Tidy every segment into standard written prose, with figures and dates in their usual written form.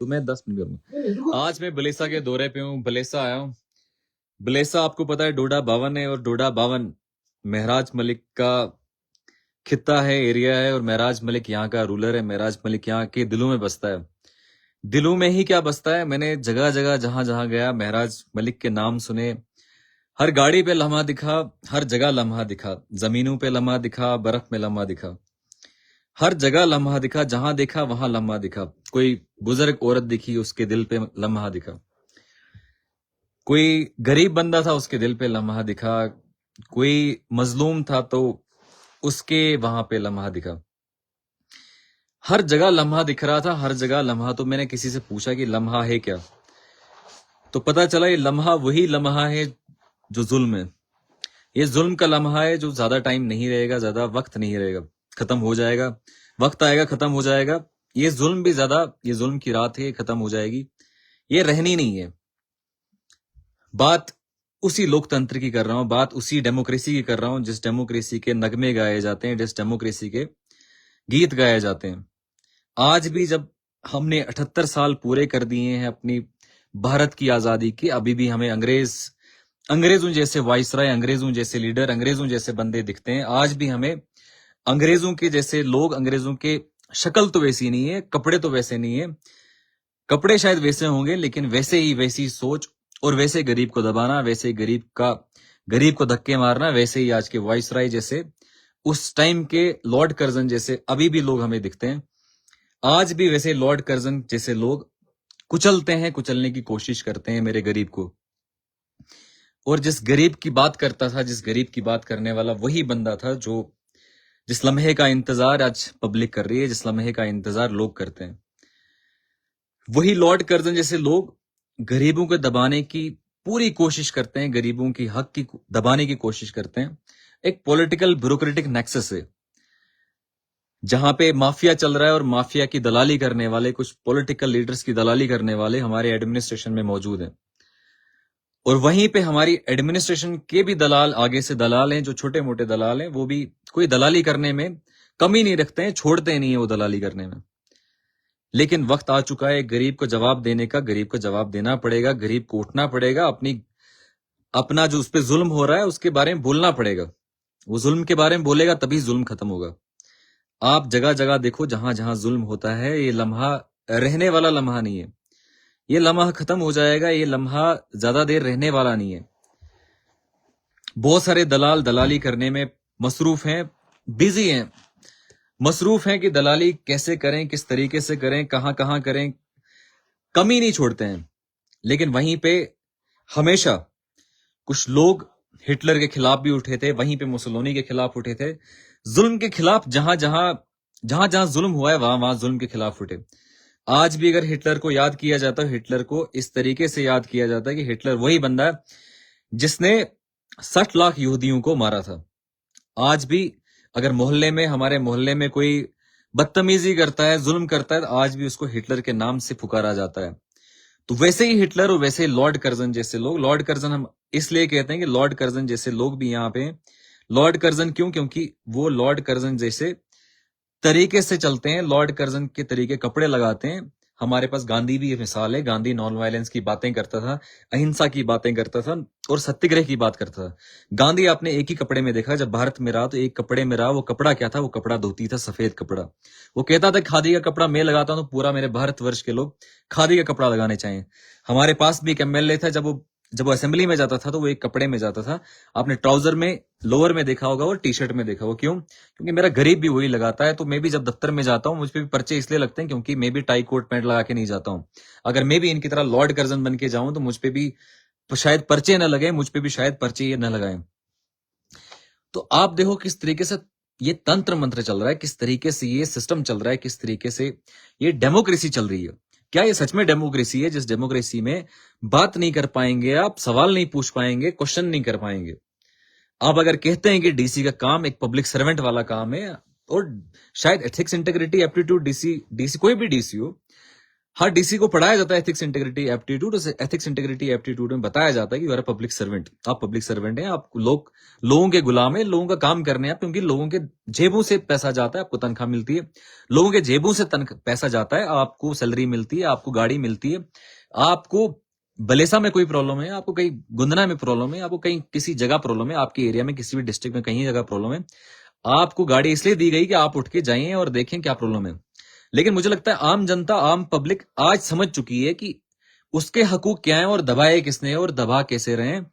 तो मैं 10 मिनट करूंगा। आज मैं बलेसा के दौरे पे हूँ, बलेसा आया हूँ। बलेसा आपको पता है डोडा बावन है, और डोडा बावन महराज मलिक का खित्ता है, एरिया है, और महराज मलिक यहाँ का रूलर है। महराज मलिक यहाँ के दिलों में बसता है। दिलों में ही क्या बसता है, मैंने जगह जगह जहां जहां गया महराज मलिक के नाम सुने। हर गाड़ी पे लम्हा दिखा, हर जगह लम्हा दिखा, जमीनों पे लम्हा दिखा, बर्फ में लम्हा दिखा, हर जगह लम्हा दिखा, जहां देखा वहां लम्हा दिखा। कोई बुजुर्ग औरत दिखी, उसके दिल पे लम्हा दिखा। कोई गरीब बंदा था, उसके दिल पे लम्हा दिखा। कोई मजलूम था तो उसके वहां पे लम्हा दिखा। हर जगह लम्हा दिख रहा था, हर जगह लम्हा। तो मैंने किसी से पूछा कि लम्हा है क्या, तो पता चला ये लम्हा वही लम्हा है जो जुल्म है। ये जुल्म का लम्हा है जो ज्यादा टाइम नहीं रहेगा, ज्यादा वक्त नहीं रहेगा, खत्म हो जाएगा। वक्त आएगा, खत्म हो जाएगा। ये जुल्म भी ज्यादा, ये जुल्म की रात है, खत्म हो जाएगी, ये रहनी नहीं है। बात उसी लोकतंत्र की कर रहा हूं, बात उसी डेमोक्रेसी की कर रहा हूं, जिस डेमोक्रेसी के नगमे गाए जाते हैं, जिस डेमोक्रेसी के गीत गाए जाते हैं। आज भी जब हमने 78 साल पूरे कर दिए हैं अपनी भारत की आजादी की, अभी भी हमें अंग्रेजों जैसे वाइसराय, अंग्रेजों जैसे लीडर, अंग्रेजों जैसे बंदे दिखते हैं। आज भी हमें अंग्रेजों के जैसे लोग, अंग्रेजों के शक्ल तो वैसी नहीं है, कपड़े तो वैसे नहीं है, कपड़े शायद वैसे होंगे, लेकिन वैसे ही वैसी सोच, और वैसे गरीब को दबाना, वैसे गरीब को धक्के मारना, वैसे ही आज के वाइसराय जैसे, उस टाइम के लॉर्ड कर्जन जैसे अभी भी लोग हमें दिखते हैं। आज भी वैसे लॉर्ड कर्जन जैसे लोग कुचलते हैं, कुचलने की कोशिश करते हैं मेरे गरीब को। और जिस गरीब की बात करता था, जिस गरीब की बात करने वाला वही बंदा था जो जिस लम्हे का इंतजार आज पब्लिक कर रही है, जिस लम्हे का इंतजार लोग करते हैं। वही लॉर्ड कर्जन जैसे लोग गरीबों को दबाने की पूरी कोशिश करते हैं, गरीबों की हक की दबाने की कोशिश करते हैं। एक पॉलिटिकल ब्यूरोक्रेटिक नेक्सस है जहां पे माफिया चल रहा है, और माफिया की दलाली करने वाले, कुछ पॉलिटिकल लीडर्स की दलाली करने वाले हमारे एडमिनिस्ट्रेशन में मौजूद हैं। और वहीं पे हमारी एडमिनिस्ट्रेशन के भी दलाल, आगे से दलाल हैं, जो छोटे मोटे दलाल हैं, वो भी कोई दलाली करने में कमी नहीं रखते हैं, छोड़ते नहीं है वो दलाली करने में। लेकिन वक्त आ चुका है गरीब को जवाब देने का, गरीब को जवाब देना पड़ेगा, गरीब को उठना पड़ेगा, अपना जो उस पर जुल्म हो रहा है उसके बारे में बोलना पड़ेगा। वो जुल्म के बारे में बोलेगा तभी जुल्म खत्म होगा। आप जगह जगह देखो, जहां जहां जुल्म होता है, ये लम्हा रहने वाला लम्हा नहीं है, ये लम्हा खत्म हो जाएगा, ये लम्हा ज्यादा देर रहने वाला नहीं है। बहुत सारे दलाल दलाली करने में मसरूफ हैं, बिजी हैं, मसरूफ हैं कि दलाली कैसे करें, किस तरीके से करें, कहां कहां करें, कमी नहीं छोड़ते हैं। लेकिन वहीं पे हमेशा कुछ लोग हिटलर के खिलाफ भी उठे थे, वहीं पे मुसोलिनी के खिलाफ उठे थे, जुल्म के खिलाफ, जहां जहां जुल्म हुआ है वहां वहां जुल्म के खिलाफ उठे। आज भी अगर हिटलर को याद किया जाता है, हिटलर को इस तरीके से याद किया जाता है कि हिटलर वही बंदा है जिसने 60 लाख यहूदियों को मारा था। आज भी अगर मोहल्ले में, हमारे मोहल्ले में कोई बदतमीजी करता है, जुल्म करता है, तो आज भी उसको हिटलर के नाम से पुकारा जाता है। तो वैसे ही हिटलर और वैसे लॉर्ड कर्जन जैसे लोग, लॉर्ड कर्जन हम इसलिए कहते हैं कि लॉर्ड कर्जन जैसे लोग भी यहाँ पे हैं। लॉर्ड कर्जन क्यों? क्योंकि वो लॉर्ड कर्जन जैसे तरीके से चलते हैं, लॉर्ड कर्जन के तरीके कपड़े लगाते हैं। हमारे पास गांधी भी ये मिसाल है, गांधी नॉन वायलेंस की बातें करता था, अहिंसा की बातें करता था, और सत्याग्रह की बात करता था। गांधी आपने एक ही कपड़े में देखा, जब भारत में रहा तो एक कपड़े में रहा। वो कपड़ा क्या था? वो कपड़ा धोती था, सफेद कपड़ा। वो कहता था खादी का कपड़ा मैं लगाता हूं तो पूरा मेरे भारतवर्ष के लोग खादी का कपड़ा लगाने चाहिए। हमारे पास भी एक एमएलए था, जब वो असेंबली में जाता था तो वो एक कपड़े में जाता था। आपने ट्राउजर में, लोअर में देखा होगा और टी शर्ट में देखा होगा। क्यों? क्योंकि मेरा गरीब भी वही लगाता है। तो मैं भी जब दफ्तर में जाता हूं, मुझ पे भी पर्चे इसलिए लगते हैं क्योंकि मैं भी टाई कोट पैंट लगा के नहीं जाता हूं। अगर मैं भी इनकी तरह लॉर्ड कर्जन बन के जाऊं तो मुझ पे भी शायद पर्चे न लगे, मुझ पे भी शायद पर्चे ये न लगाए। तो आप देखो किस तरीके से ये तंत्र मंत्र चल रहा है, किस तरीके से ये सिस्टम चल रहा है, किस तरीके से ये डेमोक्रेसी चल रही है। क्या ये सच में डेमोक्रेसी है, जिस डेमोक्रेसी में बात नहीं कर पाएंगे आप, सवाल नहीं पूछ पाएंगे, क्वेश्चन नहीं कर पाएंगे। आप अगर कहते हैं कि डीसी का काम एक पब्लिक सर्वेंट वाला काम है, और शायद एथिक्स, इंटेग्रिटी, एप्टीट्यूड, डीसी कोई भी डीसी हो, हाँ, डीसी को पढ़ाया जाता है ethics integrity aptitude. Ethics integrity aptitude में बताया जाता है कि you are a public servant, आप पब्लिक सर्वेंट हैं, आप लोगों के गुलाम है, लोगों का काम करने हैं आप, क्योंकि लोगों के जेबों से पैसा जाता है, आपको तनख्वाह मिलती है, लोगों के जेबों से पैसा जाता है, आपको सैलरी मिलती है, आपको गाड़ी मिलती है, आपको बलेसा में कोई प्रॉब्लम है, आपको कहीं गुंदना में प्रॉब्लम है, आपको कहीं किसी जगह प्रॉब्लम है, आपके एरिया में किसी भी डिस्ट्रिक्ट में कहीं जगह प्रॉब्लम है, आपको गाड़ी इसलिए दी गई कि आप उठ के जाइए और देखें क्या प्रॉब्लम है। लेकिन मुझे लगता है आम जनता, आम पब्लिक आज समझ चुकी है कि उसके हकूक क्या है और दबाए किसने और दबा कैसे रहे हैं।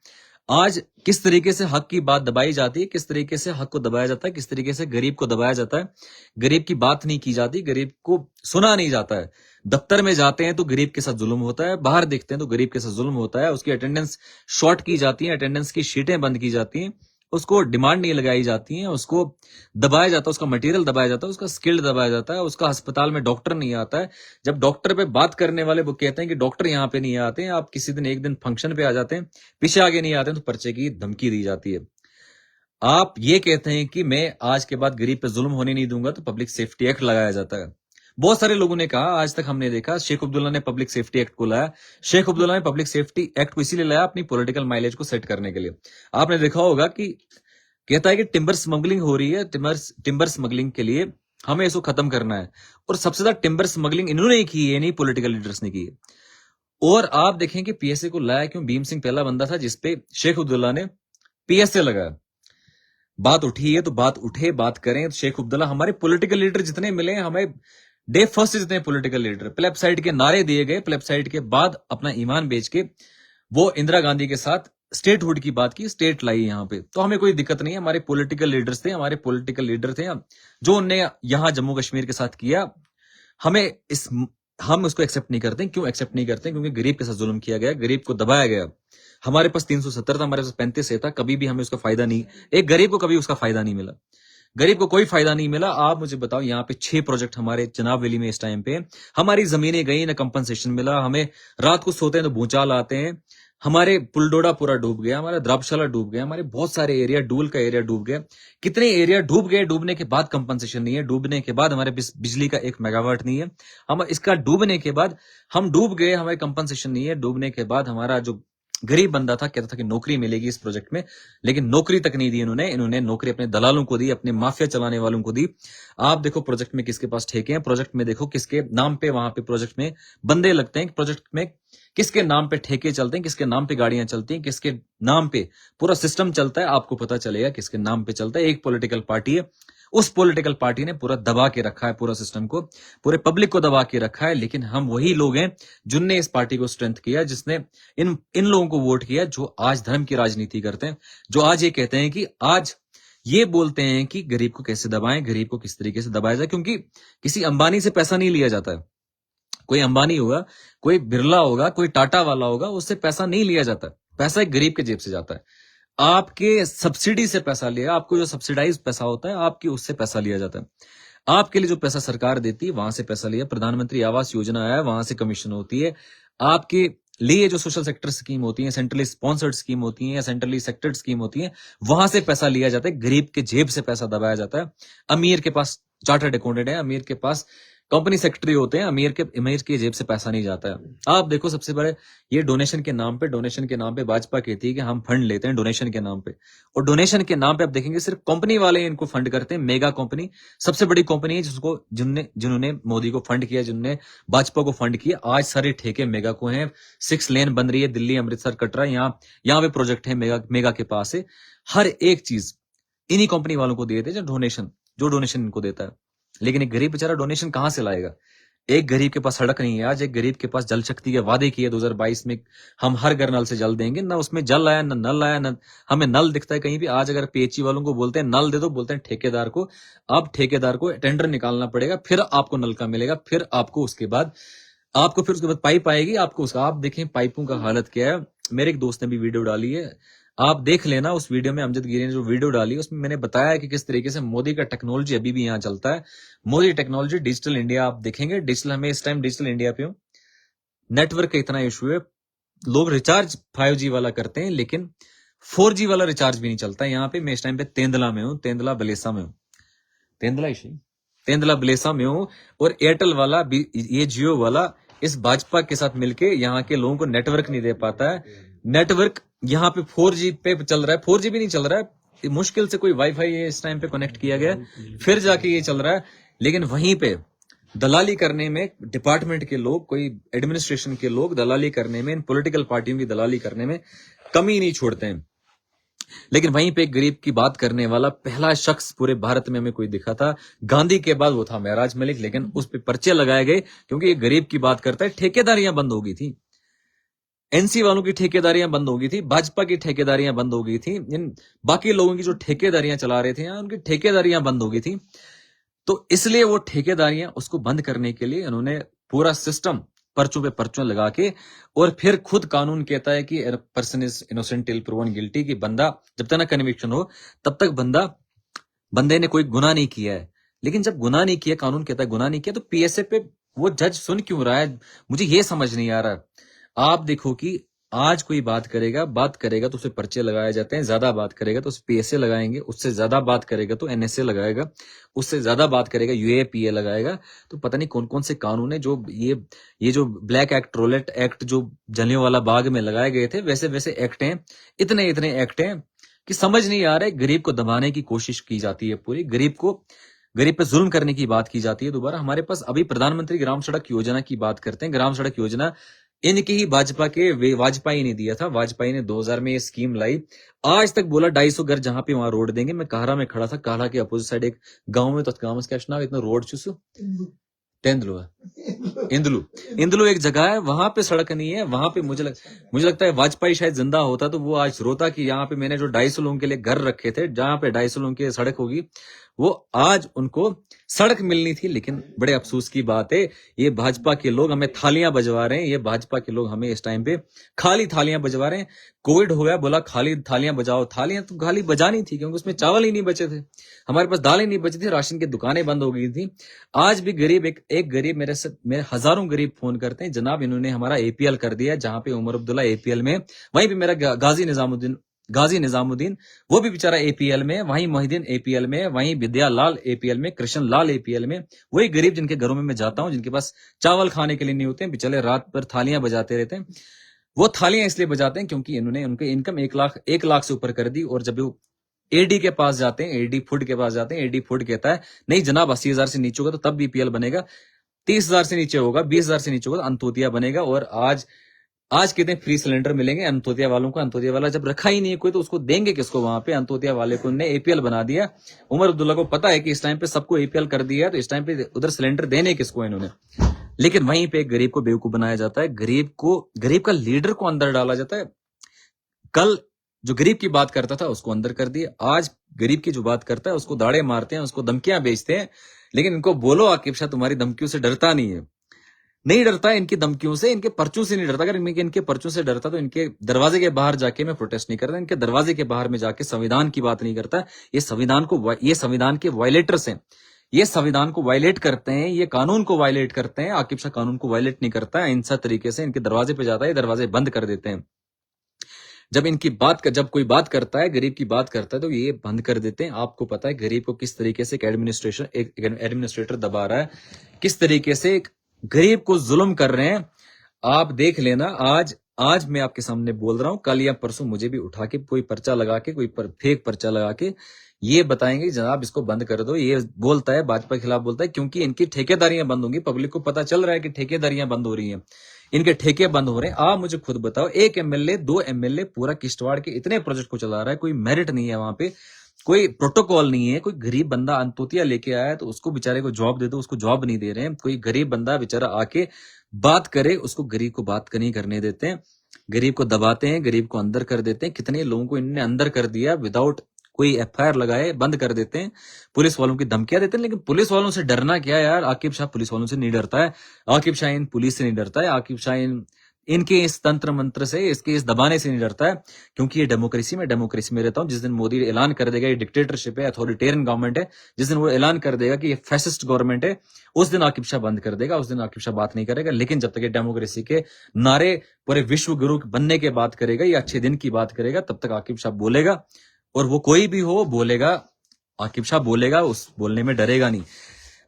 आज किस तरीके से हक की बात दबाई जाती है, किस तरीके से हक को दबाया जाता है, किस तरीके से गरीब को दबाया जाता है, गरीब की बात नहीं की जाती, गरीब को सुना नहीं जाता है। दफ्तर में जाते हैं तो गरीब के साथ जुल्म होता है, बाहर देखते हैं तो गरीब के साथ जुल्म होता है, उसकी अटेंडेंस शॉर्ट की जाती है, अटेंडेंस की शीटें बंद की जाती हैं, उसको डिमांड नहीं लगाई जाती है, उसको दबाया जाता है, उसका मटेरियल दबाया जाता है, उसका स्किल्ड दबाया जाता है, उसका अस्पताल में डॉक्टर नहीं आता है। जब डॉक्टर पे बात करने वाले वो कहते हैं कि डॉक्टर यहाँ पे नहीं आते हैं, आप किसी दिन एक दिन फंक्शन पे आ जाते हैं, पीछे आगे नहीं आते हैं, तो पर्चे की धमकी दी जाती है। आप ये कहते हैं कि मैं आज के बाद गरीब पे जुल्म होने नहीं दूंगा, तो पब्लिक सेफ्टी एक्ट लगाया जाता है। बहुत सारे लोगों ने कहा, आज तक हमने देखा, शेख अब्दुल्ला ने पब्लिक सेफ्टी एक्ट को लाया। शेख अब्दुल्ला ने पब्लिक सेफ्टी एक्ट को इसीलिए लाया अपनी पॉलिटिकल माइलेज को सेट करने के लिए। आपने देखा होगा कि कहता है कि टिम्बर स्मगलिंग हो रही है, टिम्बर स्मगलिंग के लिए हमें इसको खत्म करना है, और सबसे ज्यादा टिम्बर स्मगलिंग इन्होंने ही की है, नहीं पॉलिटिकल लीडर्स ने की है। और आप देखें कि पीएसए को लाया क्यों? भीम सिंह पहला बंदा था जिसपे शेख अब्दुल्ला ने पीएसए लगाया। बात उठी है तो बात उठे, बात करें। तो शेख अब्दुल्ला, हमारे पॉलिटिकल लीडर जितने मिले हमें डे फर्स्ट, जितने पॉलिटिकल लीडर प्लेबसाइट के नारे दिए गए, प्लेबसाइट के बाद अपना ईमान बेच के वो इंदिरा गांधी के साथ स्टेटहुड की बात की, स्टेट लाई यहाँ पे, तो हमें कोई दिक्कत नहीं है। हमारे पॉलिटिकल लीडर्स थे, हमारे पॉलिटिकल लीडर थे जो उनने यहाँ जम्मू कश्मीर के साथ किया, हमें हम उसको एक्सेप्ट नहीं करते। क्यों एक्सेप्ट नहीं करते? क्योंकि गरीब के साथ जुल्म किया गया, गरीब को दबाया गया। हमारे पास 370 था, हमारे पास 35 था, कभी भी हमें उसका फायदा नहीं, एक गरीब को कभी उसका फायदा नहीं मिला, गरीब को कोई फायदा नहीं मिला। आप मुझे बताओ, यहाँ पे 6 प्रोजेक्ट हमारे चनाब वैली में इस टाइम पे, हमारी जमीनें गई, ना कंपनसेशन मिला, हमें रात को सोते हैं तो भूचाल आते हैं, हमारे पुलडोडा पूरा डूब गया, हमारा द्राबशाला डूब गया, हमारे बहुत सारे एरिया, डूल का एरिया डूब गया। कितने एरिया डूब गए, डूबने के बाद कंपनसेशन नहीं है, डूबने के बाद हमारे बिजली का 1 मेगावाट नहीं है, हम इसका डूबने के बाद हम डूब गए, हमारे कंपनसेशन नहीं है, डूबने के बाद हमारा जो गरीब बंदा था कहता था कि नौकरी मिलेगी इस प्रोजेक्ट में, लेकिन नौकरी तक नहीं दी इन्होंने नौकरी अपने दलालों को दी, अपने माफिया चलाने वालों को दी। आप देखो प्रोजेक्ट में किसके पास ठेके हैं, प्रोजेक्ट में देखो किसके नाम पे वहां पे प्रोजेक्ट में बंदे लगते हैं, प्रोजेक्ट में किसके नाम पे ठेके चलते हैं, किसके नाम पे गाड़ियां चलती हैं, किसके नाम पे पूरा सिस्टम चलता है, आपको पता चलेगा किसके नाम पे चलता है। एक पॉलिटिकल पार्टी है, उस पॉलिटिकल पार्टी ने पूरा दबा के रखा है, पूरा सिस्टम को, पूरे पब्लिक को दबा के रखा है। लेकिन हम वही लोग हैं जिनने इस पार्टी को स्ट्रेंथ किया, जिसने इन लोगों को वोट किया, जो आज धर्म की राजनीति करते हैं, जो आज ये कहते हैं कि आज ये बोलते हैं कि गरीब को कैसे दबाएं, गरीब को किस तरीके से दबाया जाए, क्योंकि किसी अंबानी से पैसा नहीं लिया जाता है। कोई अंबानी होगा, कोई बिरला होगा, कोई टाटा वाला होगा, उससे पैसा नहीं लिया जाता, पैसा एक गरीब के जेब से जाता है। आपके सब्सिडी से पैसा लिया, आपको जो सब्सिडाइज पैसा होता है, आपकी उससे पैसा लिया जाता है। आपके लिए जो पैसा सरकार देती है वहां से पैसा लिया, प्रधानमंत्री आवास योजना आया, वहां से कमीशन होती है। आपके लिए जो सोशल सेक्टर स्कीम होती है, सेंट्रली स्पॉन्सर्ड स्कीम होती है या सेंट्रली सेक्टर्ड स्कीम होती है, वहां से पैसा लिया जाता है, गरीब के जेब से पैसा दबाया जाता है। अमीर के पास चार्टर्ड अकाउंटेंट है, अमीर के पास कंपनी सेक्रेटरी होते हैं, अमीर के जेब से पैसा नहीं जाता है। आप देखो सबसे बड़े ये डोनेशन के नाम पे भाजपा कहती है कि हम फंड लेते हैं डोनेशन के नाम पे, और डोनेशन के नाम पे आप देखेंगे सिर्फ कंपनी वाले इनको फंड करते हैं। मेगा कंपनी सबसे बड़ी कंपनी है जिसको जिन्होंने मोदी को फंड किया, जिन्होंने भाजपा को फंड किया। आज सारे ठेके मेगा को हैं, 6 लेन बन रही है दिल्ली अमृतसर कटरा, यहाँ पे प्रोजेक्ट है मेगा के पास है। हर एक चीज इन्हीं कंपनी वालों को देते हैं, जो डोनेशन इनको देता है। लेकिन एक गरीब बेचारा डोनेशन कहां से लाएगा? एक गरीब के पास सड़क नहीं है आज, एक गरीब के पास जल शक्ति के वादे किए 2022 में, हम हर घर नल से जल देंगे, ना उसमें जल आया ना नल आया, ना हमें नल दिखता है कहीं भी। आज अगर पीएचई वालों को बोलते हैं नल दे दो, बोलते हैं ठेकेदार को। अब ठेकेदार को टेंडर निकालना पड़ेगा, फिर आपको नल का मिलेगा, फिर आपको उसके बाद पाइप आएगी आपको उसका। आप देखें पाइपों का हालत क्या है। मेरे एक दोस्त ने भी वीडियो डाली है, आप देख लेना। उस वीडियो में अमजद गिरी ने जो वीडियो डाली उसमें मैंने बताया कि किस तरीके से मोदी का टेक्नोलॉजी अभी भी यहाँ चलता है। मोदी टेक्नोलॉजी डिजिटल इंडिया, आप देखेंगे डिजिटल, हमें इस टाइम डिजिटल इंडिया पे हूं, नेटवर्क का इतना इशू है, लोग रिचार्ज 5G वाला करते हैं लेकिन 4G वाला रिचार्ज भी नहीं चलता यहाँ पे। मैं इस टाइम पे तेंदला में हूँ, तेंदला बलेसा में हूँ, तेंदला बलेसा में हूँ, और एयरटेल वाला ये जियो वाला इस भाजपा के साथ मिलके यहाँ के लोगों को नेटवर्क नहीं दे पाता है। नेटवर्क यहाँ पे 4G पे चल रहा है, 4G भी नहीं चल रहा है, मुश्किल से कोई वाईफाई इस टाइम पे कनेक्ट किया गया, फिर जाके ये चल रहा है। लेकिन वहीं पे दलाली करने में डिपार्टमेंट के लोग, कोई एडमिनिस्ट्रेशन के लोग दलाली करने में, इन पॉलिटिकल पार्टियों की दलाली करने में कमी नहीं छोड़ते हैं। लेकिन वहीं पे एक गरीब की बात करने वाला पहला शख्स पूरे भारत में हमें कोई दिखा था, गांधी के बाद वो था महराज मलिक। लेकिन उस पे पर्चे लगाए गए क्योंकि ये गरीब की बात करता है। ठेकेदारियां बंद हो गई थी, एनसी वालों की ठेकेदारियां बंद हो गई थी, भाजपा की ठेकेदारियां बंद हो गई थी, इन बाकी लोगों की जो ठेकेदारियां चला रहे थे उनकी ठेकेदारियां बंद हो गई थी। तो इसलिए वो ठेकेदारियां, उसको बंद करने के लिए उन्होंने पूरा सिस्टम पर्चों पे पर्चों लगा के, और फिर खुद कानून कहता है कि person is innocent till proven guilty, कि बंदा जब तक ना कन्विक्शन हो तब तक बंदे ने कोई गुनाह नहीं किया है। लेकिन जब गुनाह नहीं किया, कानून कहता है गुनाह नहीं किया, तो पीएसए पे वो जज सुन क्यों रहा है? मुझे ये समझ नहीं आ रहा। आप देखो कि आज कोई बात करेगा तो उसे पर्चे लगाए जाते हैं, ज्यादा बात करेगा तो उसे पीएसए लगाएंगे, उससे ज्यादा बात करेगा तो एनएसए लगाएगा, उससे ज्यादा बात करेगा यूएपीए लगाएगा। तो पता नहीं कौन कौन से कानून है जो ये जो ब्लैक एक्ट, रोलेट एक्ट जो जलियांवाला बाग में लगाए गए थे, वैसे वैसे एक्ट हैं, इतने इतने एक्ट हैं कि समझ नहीं आ रहा है। गरीब को दबाने की कोशिश की जाती है, पूरी गरीब पे जुल्म करने की बात की जाती है। दोबारा हमारे पास अभी प्रधानमंत्री ग्राम सड़क योजना की बात करते हैं। ग्राम सड़क योजना इनकी ही भाजपा के वाजपेयी ने दिया था। वाजपेयी ने 2000 में ये स्कीम लाई। आज तक बोला 250 घर जहां पे वहां रोड देंगे। मैं काहरा में खड़ा था, काहरा के अपोजिट साइड एक गांव में, तो गांव क्या इतना रोड चूसू तेंदुलू है, इंदलू एक जगह है, वहां पे सड़क नहीं है। वहां पे मुझे लगता है वाजपेयी शायद जिंदा होता तो वो आज रोता कि यहाँ पे मैंने जो 250 लोगों के लिए घर रखे थे, जहां पे 250 लोगों की सड़क होगी, वो आज उनको सड़क मिलनी थी। लेकिन बड़े अफसोस की बात है, ये भाजपा के लोग हमें थालियां बजवा रहे हैं। ये भाजपा के लोग हमें इस टाइम पे खाली थालियां बजवा रहे हैं। कोविड हो गया, बोला खाली थालियां बजाओ। थालियां तो खाली बजानी थी क्योंकि उसमें चावल ही नहीं बचे थे, हमारे पास दालें नहीं बची थी, राशन की दुकानें बंद हो गई थी। आज भी गरीब एक गरीब मेरे हजारों गरीब फोन करते हैं, जनाब इन्होंने हमारा एपीएल कर दिया। जहां पे उमर अब्दुल्ला एपीएल में, वहीं पे मेरा गाजी निजामुद्दीन वो भी बेचारा एपीएल में, वहीं मोहिदीन एपीएल में, वहीं विद्यालाल एपीएल में, कृष्ण लाल एपीएल में। वही गरीब जिनके घरों में मैं जाता हूं, जिनके पास चावल खाने के लिए नहीं होते हैं, बेचारे रात भर थालियां बजाते रहते हैं। वो थालियां इसलिए बजाते हैं क्योंकि इन्होंने उनकी इनकम 1 लाख से ऊपर कर दी। और जब वो एडी के पास जाते हैं, एडी फूड के पास जाते हैं, एडी फूड कहता है नहीं जनाब 80,000 से नीचे होगा तो तब बीपीएल बनेगा, 30,000 से नीचे होगा, 20,000 से नीचे होगा तो अंत्योदय बनेगा। और आज कितने फ्री सिलेंडर मिलेंगे अंत्योदय वालों को? अंत्योदय वाला जब रखा ही नहीं है कोई, तो उसको देंगे किसको? वहां पे अंत्योदय वाले को ने एपीएल बना दिया। उमर अब्दुल्ला को पता है कि इस टाइम पे सबको एपीएल कर दिया है, तो इस टाइम पे उधर सिलेंडर देने किसको इन्होंने? लेकिन वहीं पे गरीब को बेवकूफ बनाया जाता है, गरीब का लीडर को अंदर डाला जाता है। कल जो गरीब की बात करता था उसको अंदर कर दिया, आज गरीब की जो बात करता है उसको दाड़े मारते हैं, उसको धमकियां बेचते हैं। लेकिन इनको बोलो आकिब शाह तुम्हारी धमकियों से डरता नहीं है, नहीं डरता इनकी धमकियों से, इनके पर्चों से नहीं डरता। अगर इनके पर्चों से डरता तो इनके दरवाजे के बाहर जाके मैं प्रोटेस्ट नहीं करता, इनके दरवाजे के बाहर में जाके संविधान की बात नहीं करता। ये संविधान के वायलेटर्स हैं, ये संविधान को वायलेट करते हैं, ये कानून को वायलेट करते हैं। आकिब शाह कानून को वायलेट नहीं करता है, इंसा तरीके से इनके दरवाजे पे जाता है, दरवाजे बंद कर देते हैं। जब कोई बात करता है, गरीब की बात करता है, तो ये बंद कर देते हैं। आपको पता है गरीब को किस तरीके से एक एडमिनिस्ट्रेटर दबा रहा है, किस तरीके से गरीब को जुल्म कर रहे हैं। आप देख लेना, आज मैं आपके सामने बोल रहा हूं, कल या परसों मुझे भी उठा के कोई पर्चा लगा के, फेक पर्चा लगा के ये बताएंगे जनाब इसको बंद कर दो। ये बोलता है भाजपा के खिलाफ बोलता है क्योंकि इनकी ठेकेदारियां बंद होंगी। पब्लिक को पता चल रहा है कि ठेकेदारियां बंद हो रही हैं, इनके ठेके बंद हो रहे हैं। आप मुझे खुद बताओ, एक एमएलए 2 एमएलए पूरा किश्तवाड़ के इतने प्रोजेक्ट को चला रहा है, कोई मेरिट नहीं है वहां पे, कोई प्रोटोकॉल नहीं है। कोई गरीब बंदा अंतोतिया लेके आया है तो उसको बेचारे को जॉब दे दो, उसको जॉब नहीं दे रहे हैं। कोई गरीब बंदा बेचारा आके बात करे, उसको गरीब को बात नहीं करने देते हैं, गरीब को दबाते हैं, गरीब को अंदर कर देते हैं। कितने लोगों को इन्होंने अंदर कर दिया विदाउट कोई एफआईआर लगाए, बंद कर देते हैं, पुलिस वालों की धमकियां देते हैं। लेकिन पुलिस वालों से डरना क्या यार? आकिब शाह पुलिस वालों से नहीं डरता है, आकिब शाह इन पुलिस से नहीं डरता है, आकिब शाह इनके इस तंत्र मंत्र से, इसके इस दबाने से नहीं डरता है। क्योंकि ये डेमोक्रेसी में रहता हूं। जिस दिन मोदी ऐलान कर देगा ये डिक्टेटरशिप है, अथॉरिटेरियन गवर्नमेंट है, जिस दिन वो ऐलान कर देगा कि ये फैसिस्ट गवर्नमेंट है, उस दिन आकिब शाह बंद कर देगा, उस दिन आकिब शाह बात नहीं करेगा। लेकिन जब तक ये डेमोक्रेसी के नारे पूरे विश्व गुरु बनने के बात करेगा या अच्छे दिन की बात करेगा, तब तक आकिब शाह बोलेगा। और वो कोई भी हो बोलेगा, आकिब शाह बोलेगा, उस बोलने में डरेगा नहीं।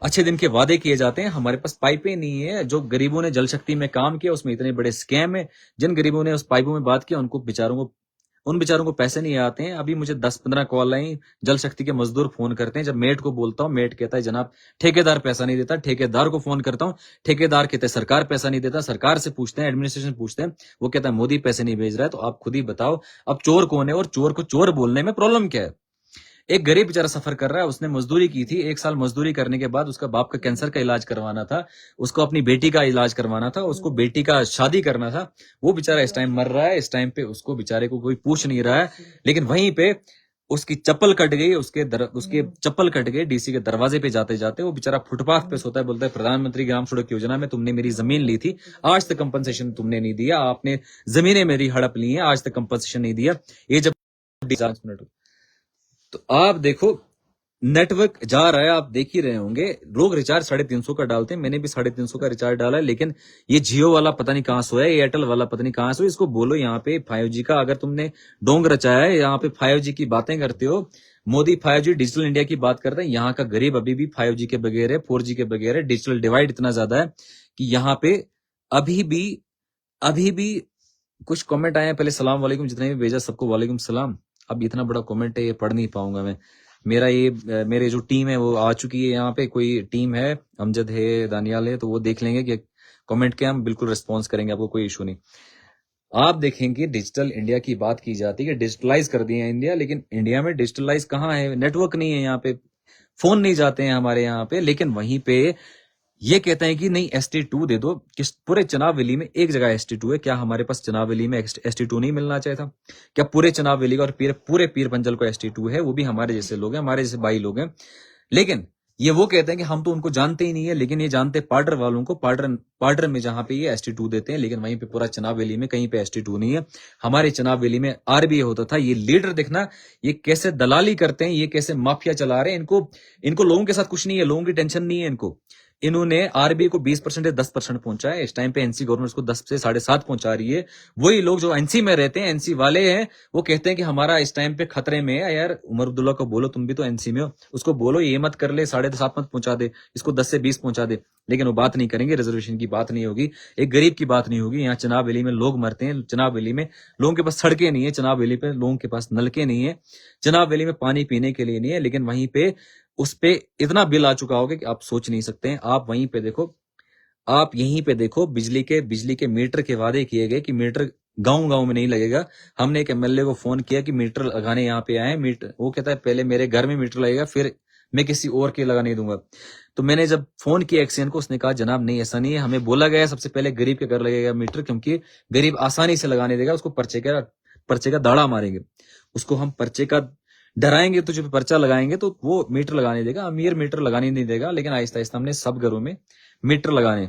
अच्छे दिन के वादे किए जाते हैं, हमारे पास पाइपें नहीं है। जो गरीबों ने जल शक्ति में काम किया उसमें इतने बड़े स्कैम है। जिन गरीबों ने उस पाइपों में बात किया उन बेचारों को पैसे नहीं आते हैं। अभी मुझे 10-15 कॉल आई, जल शक्ति के मजदूर फोन करते हैं। जब मेट को बोलता हूँ, मेट कहता है जनाब ठेकेदार पैसा नहीं देता। ठेकेदार को फोन करता हूँ, ठेकेदार कहते हैं सरकार पैसा नहीं देता। सरकार से पूछते हैं, एडमिनिस्ट्रेशन पूछते हैं, वो कहता है मोदी पैसे नहीं भेज रहा है। तो आप खुद ही बताओ अब चोर कौन है और चोर को चोर बोलने में प्रॉब्लम क्या है। एक गरीब बेचारा सफर कर रहा है, उसने मजदूरी की थी, 1 साल मजदूरी करने के बाद उसका बाप का कैंसर का इलाज करवाना था, उसको अपनी बेटी का इलाज करवाना था, उसको बेटी का शादी करना था। वो बेचारा इस टाइम मर रहा है। इस टाइम पे उसको बेचारे को कोई पूछ नहीं रहा है। लेकिन वहीं पे उसकी चप्पल कट गई, उसके चप्पल कट गए डीसी के दरवाजे पे जाते जाते। वो बेचारा फुटपाथ पे सोता है, बोलता है प्रधानमंत्री ग्राम सड़क योजना में तुमने मेरी जमीन ली थी, आज तक कंपनसेशन तुमने नहीं दिया। आपने जमीनें मेरी हड़प ली हैं, आज तक कंपनसेशन नहीं दिया। ये जब 5 मिनट तो आप देखो नेटवर्क जा रहा है, आप देख ही रहे होंगे। लोग रिचार्ज 350 का डालते हैं, मैंने भी 350 का रिचार्ज डाला है। लेकिन ये जियो वाला पता नहीं कहां सोया, एयरटेल वाला पता नहीं कहां सोया। इसको बोलो यहाँ पे 5G का अगर तुमने डोंग रचाया है, यहाँ पे 5G की बातें करते हो। मोदी 5G डिजिटल इंडिया की बात करते हैं। यहाँ का गरीब अभी भी 5G के बगैर है, 4G के बगैर है। डिजिटल डिवाइड इतना ज्यादा है कि यहाँ पे अभी भी कुछ कमेंट आए हैं। पहले सलाम वालेकुम, जितने भी भेजा सबको वालेकुम सलाम। अब इतना बड़ा कमेंट है, ये पढ़ नहीं पाऊंगा मैं। मेरे जो टीम है वो आ चुकी है। यहाँ पे कोई टीम है, अमजद है, दानियाल है, तो वो देख लेंगे कि कमेंट क्या, हम बिल्कुल रिस्पॉन्स करेंगे, आपको कोई इशू नहीं। आप देखेंगे डिजिटल इंडिया की बात की जाती है, डिजिटलाइज कर दिया इंडिया। लेकिन इंडिया में डिजिटलाइज कहाँ है? नेटवर्क नहीं है यहाँ पे, फोन नहीं जाते हैं हमारे यहाँ पे। लेकिन वहीं पे ये कहते हैं कि नहीं ST2 दे दो। किस पूरे चुनाव वैली में एक जगह ST2 है, क्या हमारे पास चुनाव वैली में ST2 नहीं मिलना चाहिए था? क्या पूरे चुनाव वैली का और पूरे पीर पंजल को ST2 है? वो भी हमारे जैसे लोग हैं, हमारे जैसे भाई लोग हैं। लेकिन ये वो कहते हैं कि हम तो उनको जानते ही नहीं है। लेकिन ये जानते पार्डर वालों को, पार्डर में जहां पे ये ST2 देते हैं, लेकिन वहीं पे पूरा चुनाव वैली में कहीं पे ST2 नहीं है। हमारे चुनाव वैली में RBA होता था। ये लीडर देखना, ये कैसे दलाली करते हैं, ये कैसे माफिया चला रहे हैं। इनको लोगों के साथ कुछ नहीं है, लोगों की टेंशन नहीं है इनको। इन्होंने RBA को 20% या 10% पहुंचा है। इस टाइम पे NC गवर्नमेंट को 10 से 7.5 पहुंचा रही है। वही लोग जो NC में रहते हैं, NC वाले हैं, वो कहते हैं कि हमारा इस टाइम पे खतरे में है। यार उमर अब्दुल्ला को बोलो, तुम भी तो NC में हो, उसको बोलो ये मत कर ले, 7.5 मत पहुंचा दे, इसको 10 से 20 पहुंचा दे। लेकिन वो बात नहीं करेंगे, रिजर्वेशन की बात नहीं होगी, एक गरीब की बात नहीं होगी। यहाँ चुनाव वैली में लोग मरते हैं, चुनाव वैली में लोगों के पास सड़कें नहीं है, चुनाव वैली पे लोगों के पास नलके नहीं है, चुनाव वैली में पानी पीने के लिए नहीं है। लेकिन वहीं पे उस पे इतना बिल आ चुका होगा कि आप सोच नहीं सकते हैं। आप वहीं पे देखो, आप यहीं पे देखो, बिजली के मीटर के वादे किए गए कि मीटर गांव गांव में नहीं लगेगा। हमने एक MLA को फोन किया कि मीटर लगाने यहाँ पे आए। मीटर, वो कहता है पहले मेरे घर में मीटर लगेगा, फिर मैं किसी और के लगा नहीं दूंगा। तो मैंने जब फोन किया एक्सीएन को, उसने कहा जनाब नहीं, ऐसा नहीं है, हमें बोला गया सबसे पहले गरीब के घर लगेगा मीटर, क्योंकि गरीब आसानी से लगाने देगा, उसको पर्चे का दाड़ा मारेंगे, उसको हम पर्चे का डराएंगे, तो जब पर्चा लगाएंगे तो वो मीटर लगाने देगा। अमीर मीटर लगाने नहीं देगा। लेकिन आहिस्ता आहिस्ता हमने सब घरों में मीटर लगाने।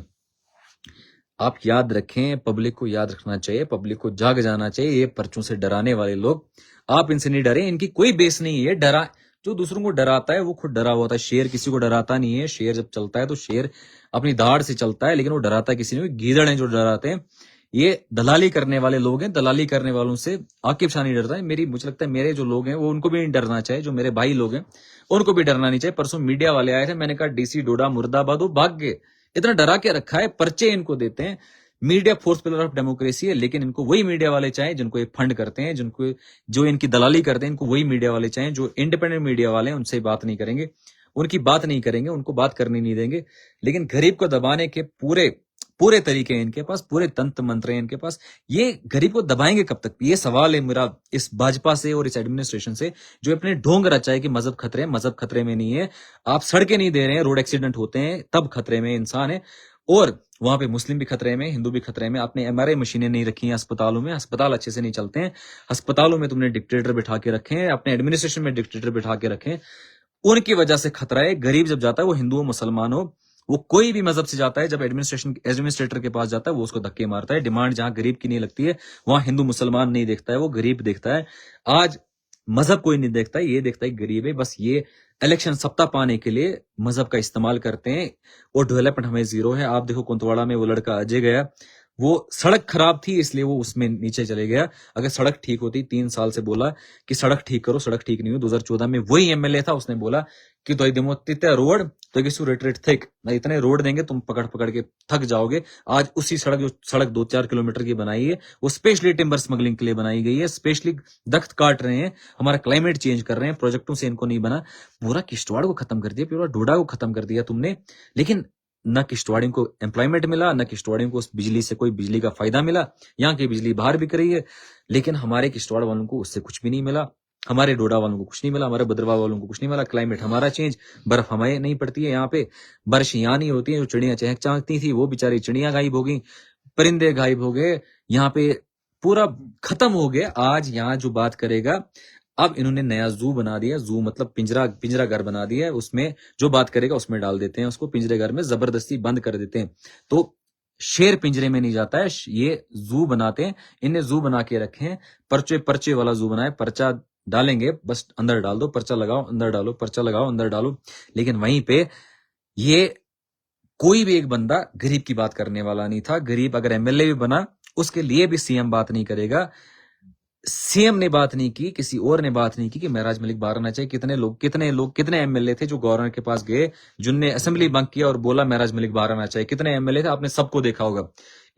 आप याद रखें, पब्लिक को याद रखना चाहिए, पब्लिक को जाग जाना चाहिए। ये पर्चों से डराने वाले लोग, आप इनसे नहीं डरे, इनकी कोई बेस नहीं है। डरा जो दूसरों को डराता है वो खुद डरा हुआ था। शेर किसी को डराता नहीं है। शेर जब चलता है तो शेर अपनी दाढ़ से चलता है, लेकिन वो डराता किसी नहीं। गीदड़ है जो डराते हैं, ये दलाली करने वाले लोग हैं। दलाली करने वालों से आकिब शाह नहीं डरता है। मुझे लगता है मेरे जो लोग हैं वो, उनको भी नहीं डरना चाहिए। जो मेरे भाई लोग हैं उनको भी डरना नहीं चाहिए। परसों मीडिया वाले आए थे, मैंने कहा DC डोडा मुर्दाबाद, वो भाग गए। इतना डरा के रखा है, पर्चे इनको देते हैं। Media fourth pillar of democracy है, लेकिन इनको वही मीडिया वाले चाहे जिनको ये फंड करते हैं, जो इनकी दलाली करते हैं, इनको वही मीडिया वाले चाहे। जो इंडिपेंडेंट मीडिया वाले हैं उनसे बात नहीं करेंगे, उनकी बात नहीं करेंगे, उनको बात करनी नहीं देंगे। लेकिन गरीब को दबाने के पूरे तरीके हैं इनके पास, पूरे तंत्र मंत्र हैं इनके पास। ये गरीब को दबाएंगे कब तक? ये सवाल है मेरा इस भाजपा से और इस एडमिनिस्ट्रेशन से, जो अपने ढोंग रचा है कि मजहब खतरे, मजहब खतरे में नहीं है। आप सड़कें नहीं दे रहे हैं, रोड एक्सीडेंट होते हैं तब खतरे में इंसान है। और वहां पे मुस्लिम भी खतरे में, हिंदू भी खतरे में। आपने MRI मशीनें नहीं रखी हैं अस्पतालों में, अस्पताल अच्छे से नहीं चलते हैं। अस्पतालों में तुमने डिक्टेटर बिठा के रखे हैं, अपने एडमिनिस्ट्रेशन में डिक्टेटर बिठा के रखे हैं। उनकी वजह से खतरा है। गरीब जब जाता है, वो हिंदू हो मुसलमान हो, वो कोई भी मजहब से जाता है, जब एडमिनिस्ट्रेटर के पास जाता है, वो उसको धक्के मारता है। डिमांड जहां गरीब की नहीं लगती है, वहां हिंदू मुसलमान नहीं देखता है, वो गरीब देखता है। आज मजहब कोई नहीं देखता है, ये देखता है गरीब है। बस ये इलेक्शन सत्ता पाने के लिए मजहब का इस्तेमाल करते हैं। और डेवलपमेंट हमें जीरो है। आप देखो कुंतवाड़ा में वो लड़का अजय गया, वो सड़क खराब थी इसलिए वो उसमें नीचे चले गया। अगर सड़क ठीक होती, 3 साल से बोला कि सड़क ठीक करो, सड़क ठीक नहीं हुई। 2014 में वही एमएलए था, उसने बोला कि तो रोड तो किसी रेट थिक ना, इतने रोड देंगे तुम पकड़ पकड़ के थक जाओगे। आज उसी सड़क, जो सड़क 2-4 किलोमीटर की बनाई है, वो स्पेशली टिम्बर स्मगलिंग के लिए बनाई गई है। स्पेशली दख्त काट रहे हैं, हमारा क्लाइमेट चेंज कर रहे हैं, प्रोजेक्टों से इनको नहीं बना। पूरा किश्तवाड़ को खत्म कर दिया, पूरा डोडा को खत्म कर दिया तुमने। लेकिन न किश्तवाड़ियों को एम्प्लॉयमेंट मिला, न किश्तवाड़ियों को उस बिजली से कोई बिजली का फायदा मिला। यहाँ की बिजली बाहर बिक रही है, लेकिन हमारे किश्तवाड़ वालों को उससे कुछ भी नहीं मिला, हमारे डोडा वालों को कुछ नहीं मिला, हमारे भद्रवाह वालों को कुछ नहीं मिला। क्लाइमेट हमारा चेंज, बर्फ हमें नहीं पड़ती है यहाँ पे, बारिश यहाँ नहीं होती है। जो चिड़ियां चहक चाहती थी वो बेचारी चिड़ियां गायब हो गई, परिंदे गायब हो गए, यहाँ पे पूरा खत्म हो गया। आज यहाँ जो बात करेगा, अब इन्होंने नया जू बना दिया, जू मतलब पिंजरा, पिंजरा घर बना दिया है, उसमें जो बात करेगा उसमें डाल देते हैं उसको, पिंजरे घर में जबरदस्ती बंद कर देते हैं। तो शेर पिंजरे में नहीं जाता है, ये जू बनाते हैं, इन्हें जू बना के रखे हैं। पर्चे पर्चे वाला जू बनाए, पर्चा डालेंगे बस अंदर डाल दो, पर्चा लगाओ अंदर डालो, पर्चा लगाओ अंदर डालो। लेकिन वहीं पे ये कोई भी एक बंदा गरीब की बात करने वाला नहीं था। गरीब अगर एमएलए भी बना, उसके लिए भी सीएम बात नहीं करेगा। सीएम ने बात नहीं की, किसी और ने बात नहीं की कि महराज मलिक बाहर आना चाहिए। कितने एमएलए थे जो गवर्नर के पास गए, जिनने असेंबली बंक किया और बोला महराज मलिक बाहर आना चाहिए? कितने एमएलए थे? आपने सबको देखा होगा।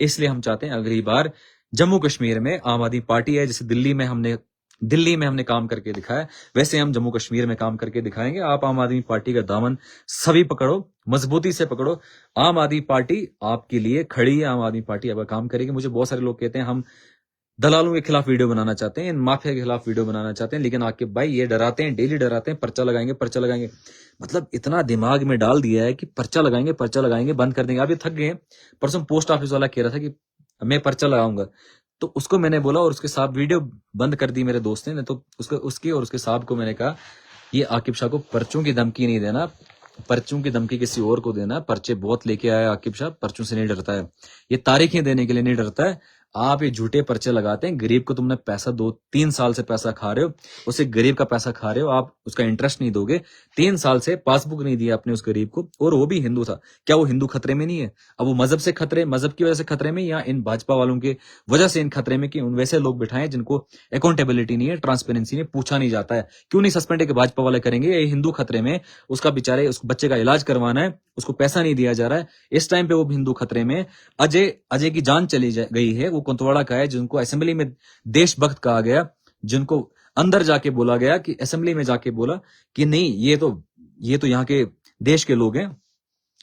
इसलिए हम चाहते हैं अगली बार जम्मू कश्मीर में आम आदमी पार्टी है, जैसे दिल्ली में हमने काम करके दिखाया, वैसे हम जम्मू कश्मीर में काम करके दिखाएंगे। आप आम आदमी पार्टी का दामन सभी पकड़ो, मजबूती से पकड़ो। आम आदमी पार्टी आपके लिए खड़ी है, आम आदमी पार्टी अब काम करेगी। मुझे बहुत सारे लोग कहते हैं हम दलालों के खिलाफ वीडियो बनाना चाहते हैं, इन माफिया के खिलाफ वीडियो बनाना चाहते हैं, लेकिन आकिब भाई ये डराते हैं, डेली डराते हैं, पर्चा लगाएंगे पर्चा लगाएंगे। मतलब इतना दिमाग में डाल दिया है कि पर्चा लगाएंगे बंद कर देंगे। आप ये थक गए हैं। परसों पोस्ट ऑफिस वाला कह रहा था कि मैं पर्चा लगाऊंगा, तो उसको मैंने बोला और उसके साथ वीडियो बंद कर दी मेरे दोस्त ने, तो उसकी और उसके साहब को मैंने कहा, ये आकिब शाह को पर्चों की धमकी नहीं देना, पर्चों की धमकी किसी और को देना। पर्चे बहुत लेके आया आकिब शाह, पर्चों से नहीं डरता है, ये तारीखें देने के लिए नहीं डरता है। आप ये झूठे पर्चे लगाते हैं, गरीब को तुमने पैसा 2-3 साल से पैसा खा रहे हो, उसे गरीब का पैसा खा रहे हो, आप उसका इंटरेस्ट नहीं दोगे। 3 साल से पासबुक नहीं दिया आपने उस गरीब को, और वो भी हिंदू था। क्या वो हिंदू खतरे में नहीं है? अब वो मजहब से खतरे, मजहब की वजह से खतरे में, या इन भाजपा वालों के वजह से इन खतरे में कि उन वैसे लोग बिठाए जिनको अकाउंटेबिलिटी नहीं है, ट्रांसपेरेंसी नहीं, पूछा नहीं जाता है। क्यों नहीं सस्पेंड है कि भाजपा वाले करेंगे? ये हिंदू खतरे में, उसका बेचारे उस बच्चे का इलाज करवाना है, उसको पैसा नहीं दिया जा रहा है, इस टाइम पे वो हिंदू खतरे में। अजय की जान चली गई है, वो कुंतवाड़ा का है, जिनको असेंबली में देशभक्त कहा गया, जिनको अंदर जाके बोला गया कि असेंबली में जाके बोला कि नहीं ये तो यहाँ के देश के लोग हैं,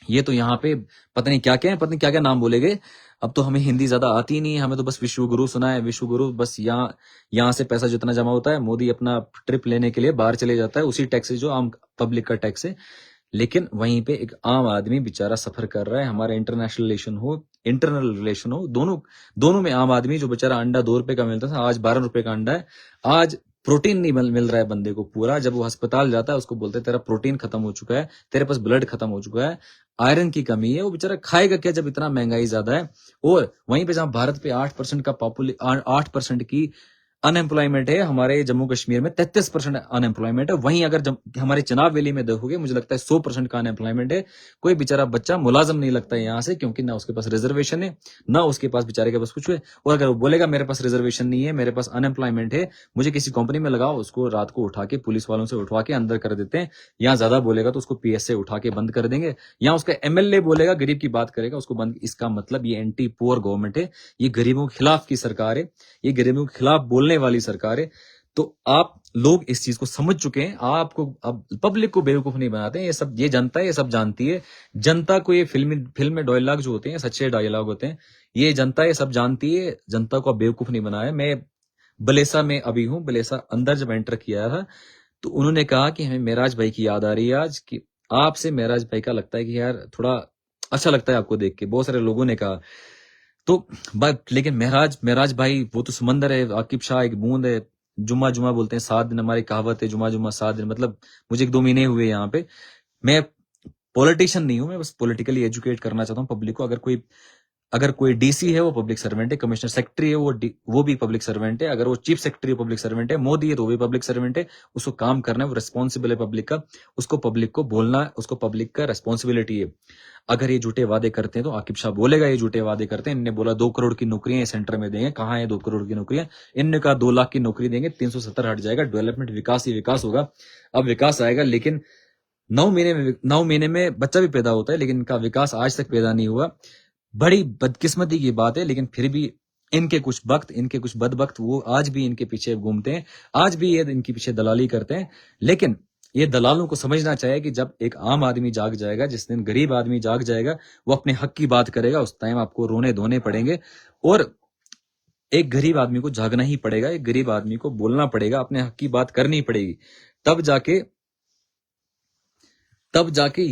ये तो यहाँ पे पता नहीं क्या क्या नाम बोले गए। अब तो हमें हिंदी ज्यादा आती नहीं है, हमें तो बस विश्व गुरु सुना है, विश्व गुरु बस। यहाँ से पैसा जितना जमा होता है, मोदी अपना ट्रिप लेने के लिए बाहर चले जाता है, उसी टैक्स से जो आम पब्लिक का टैक्स है। लेकिन वहीं पे एक आम आदमी बेचारा सफर कर रहा है। हमारा इंटरनल रिलेशन हो, दोनों में आम आदमी जो बेचारा अंडा 2 रुपए का मिलता था, आज 12 रुपए का अंडा है। आज प्रोटीन नहीं मिल रहा है बंदे को पूरा। जब वो अस्पताल जाता है उसको बोलते हैं तेरा प्रोटीन खत्म हो चुका है, तेरे पास ब्लड खत्म हो चुका है, आयरन की कमी है। वो बेचारा खाएगा क्या जब इतना महंगाई ज्यादा है? और वहीं पे जहां भारत पे 8% की अनएम्प्लॉयमेंट है, हमारे जम्मू कश्मीर में 33% अनएम्प्लॉयमेंट है। वहीं अगर हमारे चनाब वैली में देखोगे, मुझे लगता है 100% का अनएम्प्लॉयमेंट है। कोई बेचारा बच्चा मुलाजम नहीं लगता है यहाँ से, क्योंकि ना उसके पास रिजर्वेशन है, ना उसके पास बेचारे के पास कुछ है। और अगर वो बोलेगा मेरे पास रिजर्वेशन नहीं है, मेरे पास अनएम्प्लॉयमेंट है, मुझे किसी कंपनी में लगाओ, उसको रात को उठा के पुलिस वालों से उठवा के अंदर कर देते हैं। यहाँ ज्यादा बोलेगा तो उसको पीएस से उठा के बंद कर देंगे। यहाँ उसका एमएलए बोलेगा, गरीब की बात करेगा, उसको बंद। इसका मतलब ये एंटी पुअर गवर्नमेंट है, ये गरीबों के खिलाफ की सरकार है, ये गरीबों के खिलाफ बोलने वाली सरकार है। तो आप लोग इस चीज को समझ चुके हैं। आपको अब पब्लिक को बेवकूफ नहीं बनाते हैं, ये जनता है, ये सब जानती है। जनता को ये फिल्म में डायलॉग जो होते हैं, सच्चे डायलॉग होते हैं, ये जनता ये सब जानती है। जनता को बेवकूफ नहीं बनाया। मैं बलेसा में अभी हूं, बलेसा अंदर जब एंटर किया था तो उन्होंने कहा कि हमें मेराज भाई की याद आ रही है आज, कि आपसे मेराज भाई का लगता है कि यार थोड़ा अच्छा लगता है आपको देख के, बहुत सारे लोगों ने कहा। तो लेकिन मेराज भाई वो तो समंदर है, आकिब शाह एक बूंद है। जुम्मा बोलते हैं 7 दिन, हमारी कहावत है जुम्मा 7 दिन। मतलब मुझे 1-2 महीने हुए यहाँ पे। मैं पॉलिटिशियन नहीं हूं, मैं बस पॉलिटिकली एजुकेट करना चाहता हूँ पब्लिक को। अगर कोई अगर कोई डीसी है वो पब्लिक सर्वेंट है, कमिश्नर सेक्रेटरी है वो भी पब्लिक सर्वेंट है, अगर वो चीफ सेक्रेटरी पब्लिक सर्वेंट है, मोदी है तो वो भी पब्लिक सर्वेंट है। उसको काम करना है, वो रिस्पॉन्सिबल है पब्लिक का, उसको पब्लिक को बोलना है, उसको पब्लिक का रिस्पॉन्सिबिलिटी है। अगर ये झूठे वादे करते हैं तो आकिब शाह बोलेगा ये झूठे वादे करते हैं। इनने बोला 2 करोड़ की नौकरियां सेंटर में देंगे, कहाँ है 2 करोड़ की नौकरियां? इनने कहा 2 लाख की नौकरी देंगे, 370 हट जाएगा, डेवलपमेंट विकास ही विकास होगा। अब विकास आएगा, लेकिन 9 महीने में बच्चा भी पैदा होता है, लेकिन इनका विकास आज तक पैदा नहीं हुआ। बड़ी बदकिस्मती की बात है, लेकिन फिर भी इनके कुछ बदबख्त वो आज भी इनके पीछे घूमते हैं, आज भी ये इनके पीछे दलाली करते हैं। लेकिन ये दलालों को समझना चाहिए कि जब एक आम आदमी जाग जाएगा, जिस दिन गरीब आदमी जाग जाएगा, वो अपने हक की बात करेगा, उस टाइम आपको रोने धोने पड़ेंगे। और एक गरीब आदमी को जागना ही पड़ेगा, एक गरीब आदमी को बोलना पड़ेगा, अपने हक की बात करनी पड़ेगी, तब जाके